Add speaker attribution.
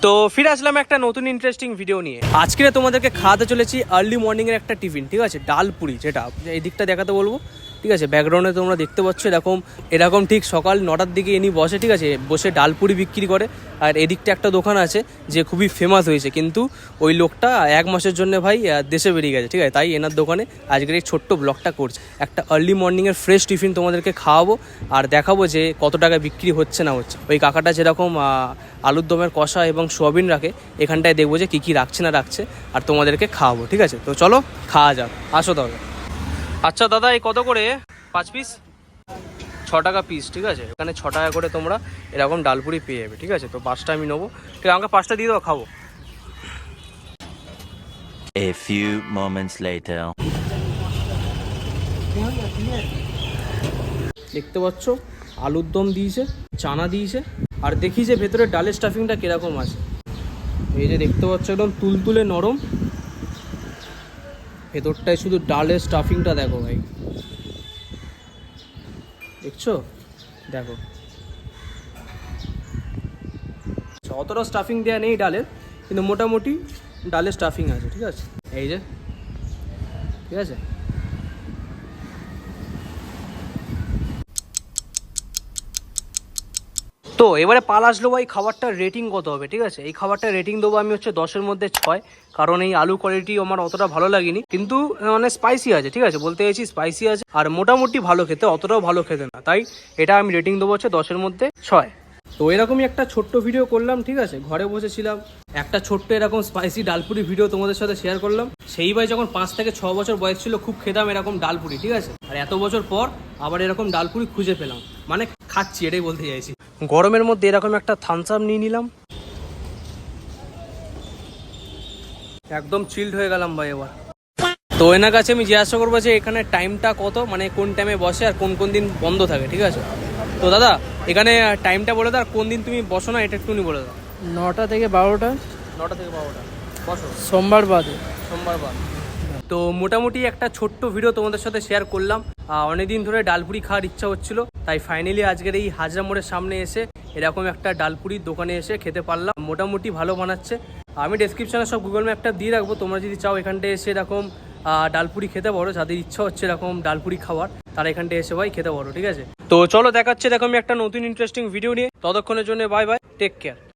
Speaker 1: তো ফিরে আসলাম একটা নতুন ইন্টারেস্টিং ভিডিও নিয়ে। আজকে তোমাদেরকে খাওয়াতে চলেছি আর্লি মর্নিংয়ের একটা টিফিন, ঠিক আছে, ডাল পুরি, যেটা এই দিকটা দেখাতে বলবো, ঠিক আছে। ব্যাকগ্রাউন্ডে তোমরা দেখতে পাচ্ছ এরকম ঠিক সকাল 9টার দিকে ইনি বসে, ঠিক আছে, বসে ডাল পুরি বিক্রি করে। আর এদিকটা একটা দোকান আছে যে খুবই ফেমাস হয়েছে, কিন্তু ওই লোকটা 1 মাসের জন্য ভাই দেশে বেরিয়ে গেছে, ঠিক আছে। তাই এনার দোকানে আজকের এই ছোট্ট ব্লগটা করছে। একটা আর্লি মর্নিংয়ের ফ্রেশ টিফিন তোমাদেরকে খাওয়াবো আর দেখাবো যে কত টাকা বিক্রি হচ্ছে না হচ্ছে। ওই কাকাটা যেরকম আলুর দমের কষা এবং সোয়াবিন রাখে, এখানটায় দেখবো যে কী কী রাখছে না রাখছে, আর তোমাদেরকে খাওয়াবো, ঠিক আছে। তো চলো খাওয়া যাক, আসো তাহলে। আচ্ছা দাদা, এই কত করে 5 পিস? 6 টাকা পিস, ঠিক আছে। এখানে 6 টাকা করে তোমরা এরকম ডালপুরি পেয়ে যাবে, ঠিক আছে। তো 5টা আমি নেবো, ঠিক আছে, আমাকে 5টা দিয়ে দাও, খাবো।
Speaker 2: A few moments later.
Speaker 1: দেখতে পাচ্ছ আলুর দম দিয়েছে, চানা দিয়েছে, আর দেখি যে ভেতরে ডালের স্টাফিংটা কীরকম আছে। এই যে দেখতে পাচ্ছ একদম তুলতুলে নরম, ভেতরটায় শুধু ডালের স্টাফিংটা দেখো ভাই, দেখছো, দেখো অতটা স্টাফিং দেওয়া নেই ডালের, কিন্তু মোটামুটি ডালের স্টাফিং আছে, ঠিক আছে। এই যে, ঠিক আছে। তো এবারে পাল আসলো ভাই খাবারটার রেটিং কত হবে, ঠিক আছে। এই খাবারটার রেটিং দেবো আমি হচ্ছে 10-এর মধ্যে 6, কারণ এই আলু কোয়ালিটি আমার অতটা ভালো লাগেনি, কিন্তু মানে স্পাইসি আছে, ঠিক আছে, বলতে চাইছি স্পাইসি আছে, আর মোটামুটি ভালো খেতে, অতটাও ভালো খেতে না, তাই এটা আমি রেটিং দেবো হচ্ছে 10-এর মধ্যে 6। তো এরকমই একটা ছোট্ট ভিডিও করলাম, ঠিক আছে, ঘরে বসেছিলাম, একটা ছোট্ট এরকম স্পাইসি ডালপুরি ভিডিও তোমাদের সাথে শেয়ার করলাম। সেই ভাই যখন 5 থেকে 6 বছর বয়স ছিল খুব খেতাম এরকম ডালপুরি, ঠিক আছে, আর এত বছর পর আবার এরকম ডালপুরি খুঁজে পেলাম, মানে খাচ্ছি, এটাই বলতে চাইছি। গরমের মধ্যে এরকম একটা থামস আপ নিয়ে নিলাম, একদম চিল্ড হয়ে গেলাম ভাই এবার। তো এনার কাছে আমি জিজ্ঞাসা করবো যে এখানে টাইমটা কত, মানে কোন টাইমে বসে আর কোন কোন দিন বন্ধ থাকে, ঠিক আছে। তো দাদা এখানে টাইমটা বলে দাও, আর কোন দিন তুমি বসো না এটা একটুখানি বলে দাও।
Speaker 3: 9টা থেকে 12টা।
Speaker 1: 9টা থেকে 12টা বসো,
Speaker 3: সোমবার বাদে।
Speaker 1: সোমবার বাদ। তো মোটামুটি একটা ছোট্ট ভিডিও তোমাদের সাথে শেয়ার করলাম। অনেকদিন ধরে ডালপুরি খাওয়ার ইচ্ছা হচ্ছিল, তাই ফাইনালি আজকের এই হাজরা মোড়ের সামনে এসে এরকম একটা ডালপুরির দোকানে এসে খেতে পারলাম। মোটামুটি ভালো বানাচ্ছে। আমি ডেসক্রিপশনে সব গুগল ম্যাপটা দিয়ে রাখবো, তোমরা যদি চাও এখানটায় এসে এরকম ডালপুরি খেতে পারো, যাদের ইচ্ছা হচ্ছে এরকম ডালপুরি খাওয়ার, তারা এখানটায় এসে ভাই খেতে পারো, ঠিক আছে। তো চলো দেখাচ্ছে দেখো আমি একটা নতুন ইন্টারেস্টিং ভিডিও নিয়ে, ততক্ষণের জন্য বাই বাই, টেক কেয়ার।